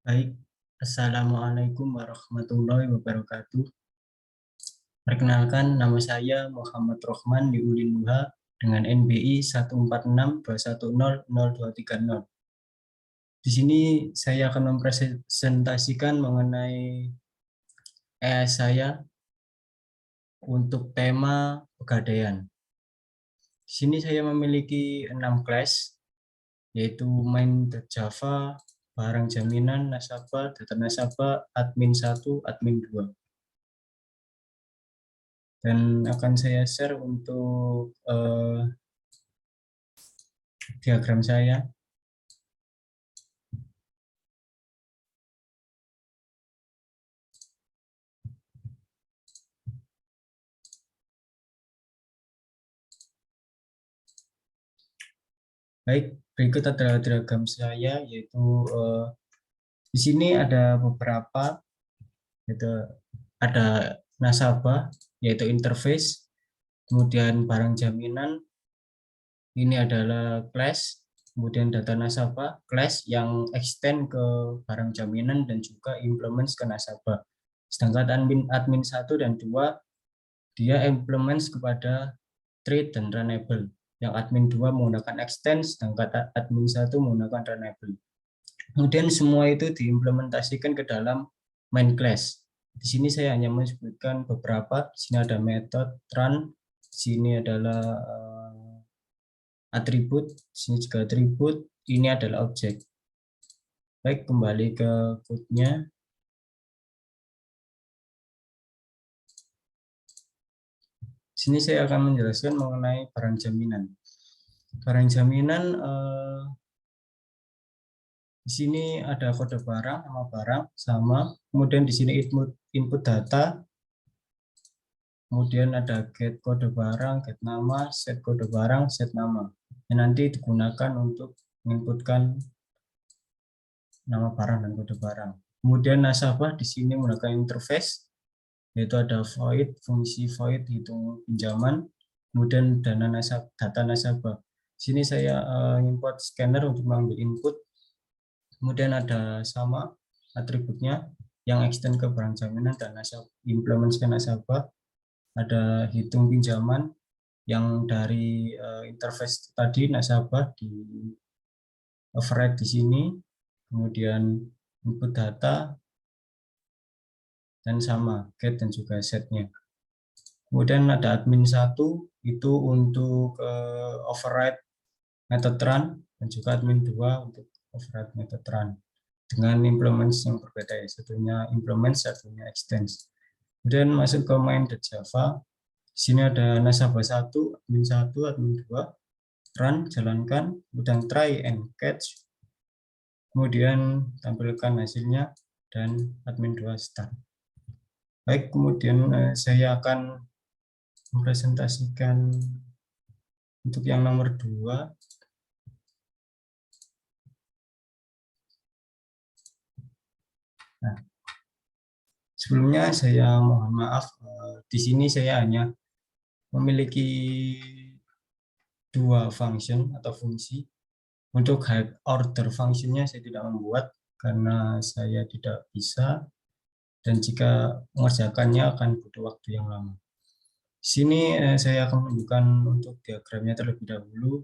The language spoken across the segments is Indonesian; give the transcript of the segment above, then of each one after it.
Baik, Assalamualaikum warahmatullahi wabarakatuh. Perkenalkan, nama saya Muhammad Rohman di Ulin Luha dengan NBI 14621000230. Di sini saya akan mempresentasikan mengenai saya untuk tema pegadaian. Di sini saya memiliki 6 kelas, yaitu main.java, barang jaminan, nasabah, data nasabah, admin 1, admin 2. Dan akan saya share untuk diagram saya. Baik, berikut adalah diagram saya, yaitu di sini ada beberapa, yaitu ada nasabah, yaitu interface, kemudian barang jaminan, ini adalah class, kemudian data nasabah, class yang extend ke barang jaminan dan juga implements ke nasabah. Sedangkan admin 1 dan 2, dia implements kepada trade dan runnable. Yang admin 2 menggunakan extend, sedangkan admin 1 menggunakan runnable. Kemudian semua itu diimplementasikan ke dalam main class. Di sini saya hanya menyebutkan beberapa. Di sini ada method run, di sini adalah atribut, di sini juga atribut, ini adalah objek. Baik, kembali ke code-nya. Di sini saya akan menjelaskan mengenai barang jaminan. Barang jaminan di sini ada kode barang, nama barang sama. Kemudian di sini input data. Kemudian ada get kode barang, get nama, set kode barang, set nama. Yang nanti digunakan untuk menginputkan nama barang dan kode barang. Kemudian nasabah di sini menggunakan interface, yaitu ada void, fungsi void hitung pinjaman, kemudian data nasabah. Di sini saya import scanner untuk mengambil input. Kemudian ada sama atributnya yang extend ke barang jaminan dan nasabah, implement ke nasabah. Ada hitung pinjaman yang dari interface tadi nasabah di override di sini, kemudian input data dan sama get dan juga setnya. Kemudian ada admin 1 itu untuk override method run dan juga admin 2 untuk override method run dengan implements yang berbeda, ya, satunya implement, satunya extends. Kemudian masuk ke main.java. Di sini ada nasabah 1, admin 1, admin 2, run, jalankan, kemudian try and catch, kemudian tampilkan hasilnya, dan admin 2 start. Baik, kemudian saya akan mempresentasikan untuk yang nomor 2. Nah, sebelumnya saya mohon maaf, di sini saya hanya memiliki 2 function atau fungsi. Untuk high order functionnya saya tidak membuat karena saya tidak bisa, dan jika mengerjakannya akan butuh waktu yang lama. Di sini saya akan menunjukkan untuk diagramnya terlebih dahulu.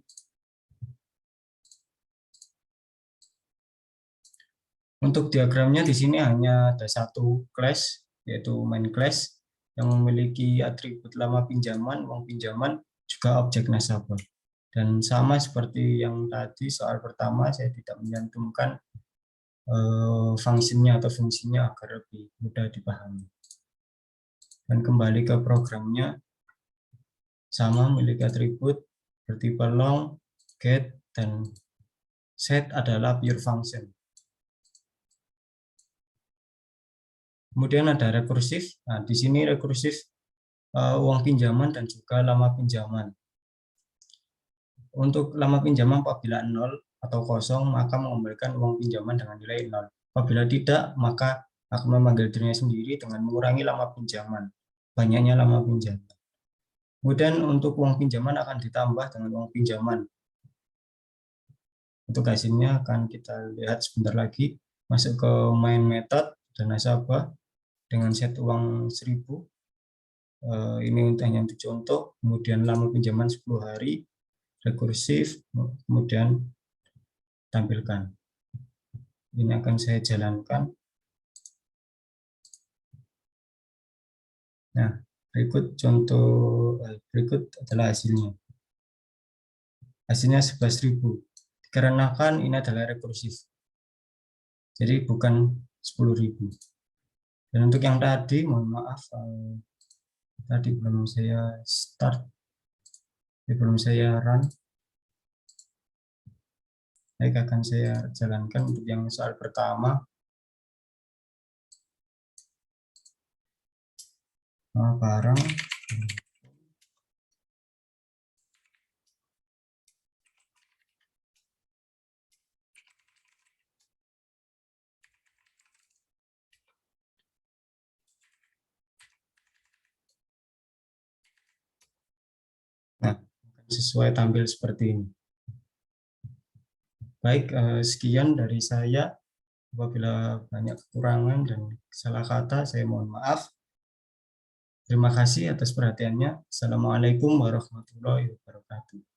Untuk diagramnya di sini hanya ada satu class, yaitu main class, yang memiliki atribut lama pinjaman, uang pinjaman, juga objek nasabah. Dan sama seperti yang tadi soal pertama, saya tidak menyantumkan fungsinya atau fungsinya agar lebih mudah dipahami. Dan kembali ke programnya, sama memiliki atribut bertipe long, get, dan set adalah pure function. Kemudian ada rekursif. Nah, di sini rekursif uang pinjaman dan juga lama pinjaman. Untuk lama pinjaman apabila 0 atau kosong, maka mengembalikan uang pinjaman dengan nilai 0. Apabila tidak, maka akan memanggil dirinya sendiri dengan mengurangi lama pinjaman, banyaknya lama pinjaman. Kemudian untuk uang pinjaman akan ditambah dengan uang pinjaman. Untuk hasilnya akan kita lihat sebentar lagi. masuk ke main method dan nasabah dengan set uang 1000. Ini hanya untuk contoh, kemudian lama pinjaman 10 hari, rekursif, kemudian tampilkan. Ini akan saya jalankan. Nah, berikut adalah hasilnya. Hasilnya 11.000. Dikarenakan ini adalah rekursif. Jadi bukan 10.000. Dan untuk yang tadi, mohon maaf, tadi belum saya start, belum saya run. Baik, akan saya jalankan untuk yang soal pertama. Barang. Nah, sesuai tampil seperti ini. Baik, sekian dari saya. Apabila banyak kekurangan dan salah kata, saya mohon maaf. Terima kasih atas perhatiannya. Assalamualaikum warahmatullahi wabarakatuh.